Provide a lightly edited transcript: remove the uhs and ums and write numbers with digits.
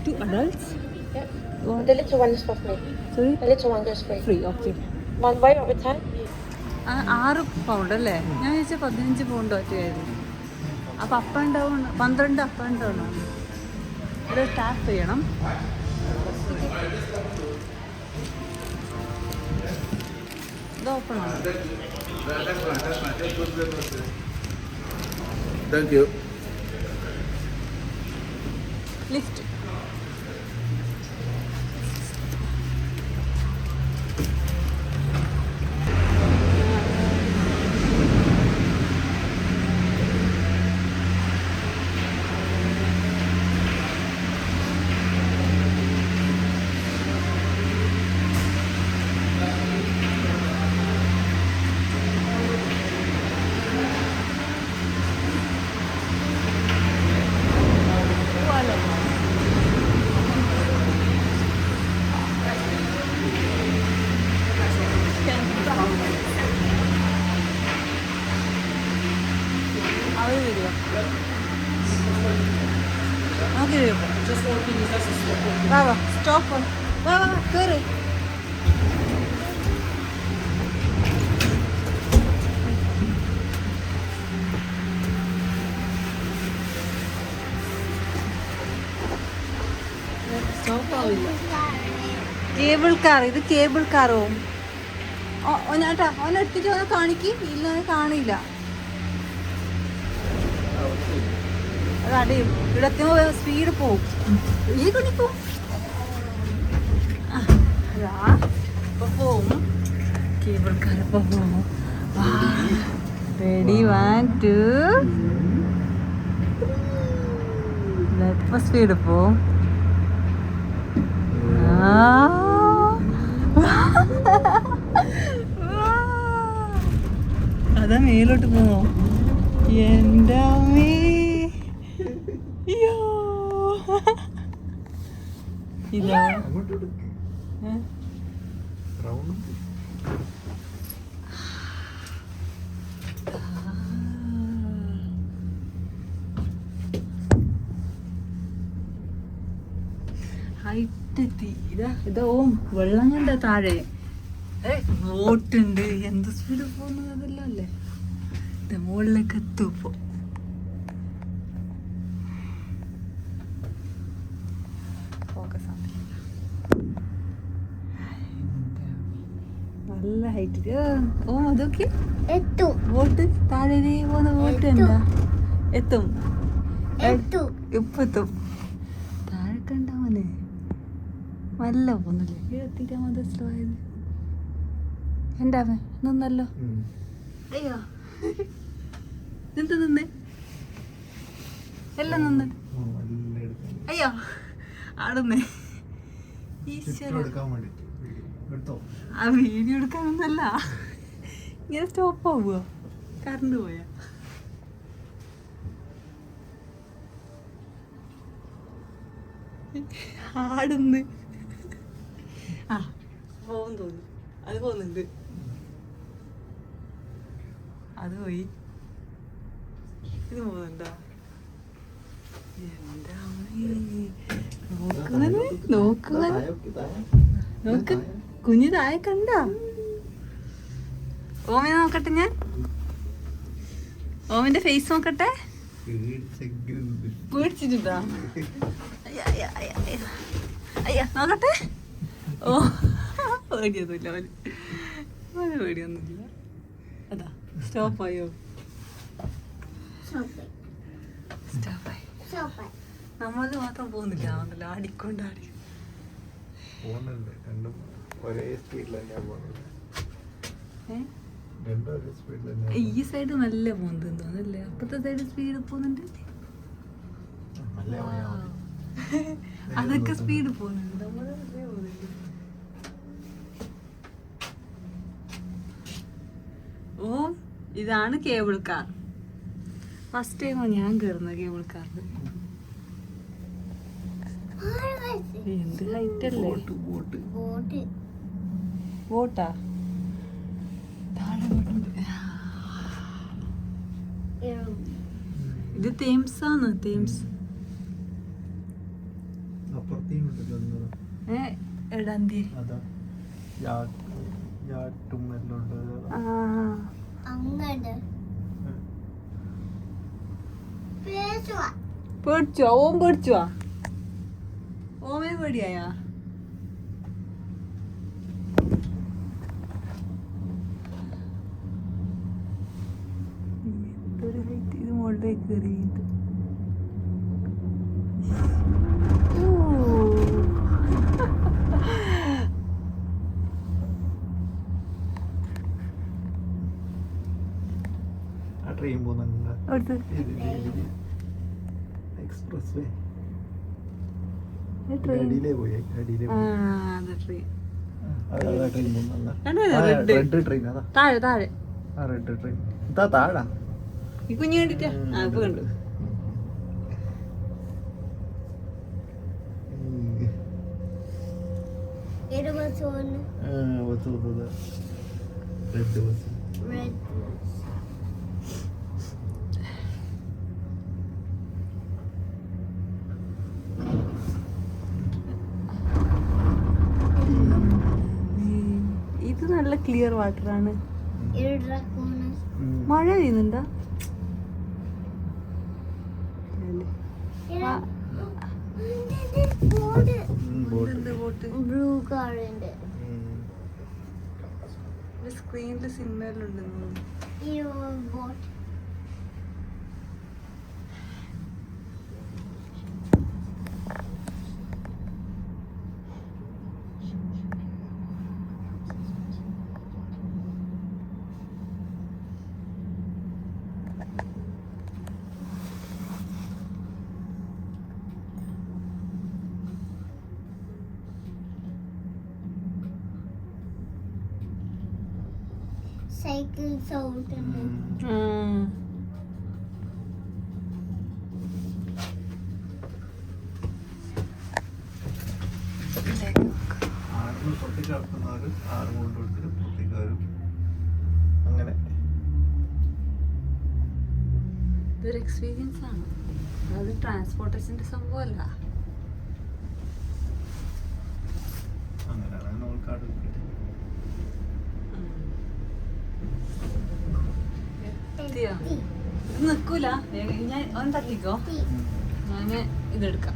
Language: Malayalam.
Two adults? Yep. What? The little one is for free. Sorry? The little one goes free. Free, okay. One way over 10. 6 pound അല്ലേ? ഞാൻ ചോദിച്ചാൽ 15 പൗണ്ട് ഒറ്റയായിരുന്നു. അപ്പം up and down 12 up and down ആണ്. ഇവിടെ ടാപ്പ് ചെയ്യണം. ഇത് ഓപ്പൺ ആണ്. Thank you. ലിഫ്റ്റ്. അവർ വരുമോ? നമുക്ക് വരുമോ? വാ വാ സ്റ്റോപ്പ്. വാ വാ കയറി. സ്റ്റോപ്പ് ആവില്ല. Cable car. ഇത് കേബിൾ കാറോ? ഓനാട്ടാ ഓനെടുത്തിട്ട് ഓനെ കാണിക്ക്. ഇല്ല കാണില്ല. അതടിയും. ഇവിടെ എത്തുമ്പോൾ സ്പീഡ് പോവും. ഈ കുണിക്കും ഇപ്പൊ പോവും. കേബിൾ കാർ ഇപ്പൊ പോവും. റെഡി 1 2 ഇപ്പൊ സ്പീഡ് പോവും. അതാ മേലോട്ട് പോവോ? എൻ്റെ അമ്മേ. അയ്യോ ഇതാ ഹൈറ്റ് എത്തി. ഇതാ ഓം വെള്ളം കണ്ട താഴെ ബോട്ടുണ്ട്. എന്ത് സ്പീഡ് പോകുന്നത് അതെല്ലാം അല്ലേ. ഇത് മുകളിലേക്ക് എത്തും ഇപ്പോ. നല്ല ഹൈറ്റ്. ഓ അതൊക്കെ ബോട്ട് താഴെ പോകുന്ന ബോട്ട് എന്താ എത്തും. ഇപ്പൊ എത്തും. താഴെ കണ്ടാവല്ലേ നല്ല പോകുന്നില്ലേ. എത്തിയിട്ടാ മതി സ്ലോ ആയത്. എൻ്റെ അവൻ നിന്നല്ലോ. അയ്യോ എന്ത് നിന്ന് എല്ലാം നിന്ന്. അയ്യോ ആടുന്നേ. ആ വീഡിയോ എടുക്കാനൊന്നല്ല. ഇങ്ങനെ സ്റ്റോപ്പ് ആവുക. കറണ്ട് പോയാ ആടുന്ന്. ആ പോകും തോന്നുന്നു. അത് പോകുന്നുണ്ട്. അത് പോയി. ഇത് പോകുന്നുണ്ടോ? എന്താ നോക്കുന്നത് നോക്കുന്നത് നോക്ക്. കുഞ്ഞു താഴെ കണ്ട. ഓമിനെ നോക്കട്ടെ. ഞാൻ ഓമിന്റെ ഫേസ് നോക്കട്ടെ. പേടിച്ചിട്ടുണ്ടോ? അയ്യ നോക്കട്ടെ. ഓ പേടിയൊന്നുമില്ല. അവന് പേടിയൊന്നുമില്ല. അതാ സ്റ്റോപ്പായോ? സ്റ്റോപ്പായി. നമ്മളത് മാത്രം പോകുന്നില്ല. ആണല്ലോ ആടിക്കൊണ്ടാടി. ഈ സൈഡ് നല്ല പോകുന്നത് തോന്നല്ലേ. അപ്പത്തെ സൈഡ് സ്പീഡ് പോകുന്നുണ്ട്. അതൊക്കെ സ്പീഡ് പോകുന്നുണ്ട്. നമ്മള് പോകുന്നില്ല. ഓ ഇതാണ് കേബിൾ കാർ. ഫസ്റ്റ് ടൈമാണ് ഞാൻ കയറുന്നത് കേബിൾ കാറിൽ. എന്ത് ഹൈറ്റ് അല്ലേ. ബോട്ടാ താഴെ. ഇത് തേംസ് ആണ്. തേംസ് അപ്പുറത്തേയും ഉണ്ടല്ലോ ഒന്നും. എടാന്തി അതാ യാട്ടും എല്ലാം ഉണ്ട്. പേടിച്ചോ? ഓം പേടിച്ചോ? ഓമേ പേടിയായാ? എന്തൊരു ഹൈറ്റ്! ഇത് മുകളിലേക്ക് കയറിയിട്ട് ആ ട്രെയിൻ പോകുന്നുണ്ട്. എക്സ്പ്രസ് വേ അടിയിലേ പോയി. അടിയിലേ ട്രെയിൻ പോകുന്നുണ്ട്. റെഡ് ട്രെയിൻ അതാ. താഴെ താഴെ ആ റെഡ് ട്രെയിൻ ഇതാ താഴാ. ഈ കുഞ്ഞു കണ്ടിട്ടാ ഇപ്പൊ കണ്ടു. Red bus. ഇത് നല്ല ക്ലിയർ വാട്ടറാണ്. മഴ പെയ്യുന്നുണ്ടോ? സ്ക്രീനില് സിനിമയിലുണ്ടെന്ന്. സൈക്കിൾസ് ഓടുന്നു. ആറിന് പുറത്തേക്ക് നടത്തുന്നവര് 6 കൊണ്ടുകൊടുത്തിട്ട് പുറത്തേക്ക് വരും. അങ്ങനെ ഇതൊരു എക്സ്പീരിയൻസ് ആണ്. അത് ട്രാൻസ്പോർട്ടേഷന്റെ സംഭവമല്ല. അങ്ങനെയാണ് നോൾക്കാട്. ഇത് നിക്കൂല. ഞാൻ ഒന്ന് തട്ടിക്കോ. ഞാന് ഇതെടുക്കാം.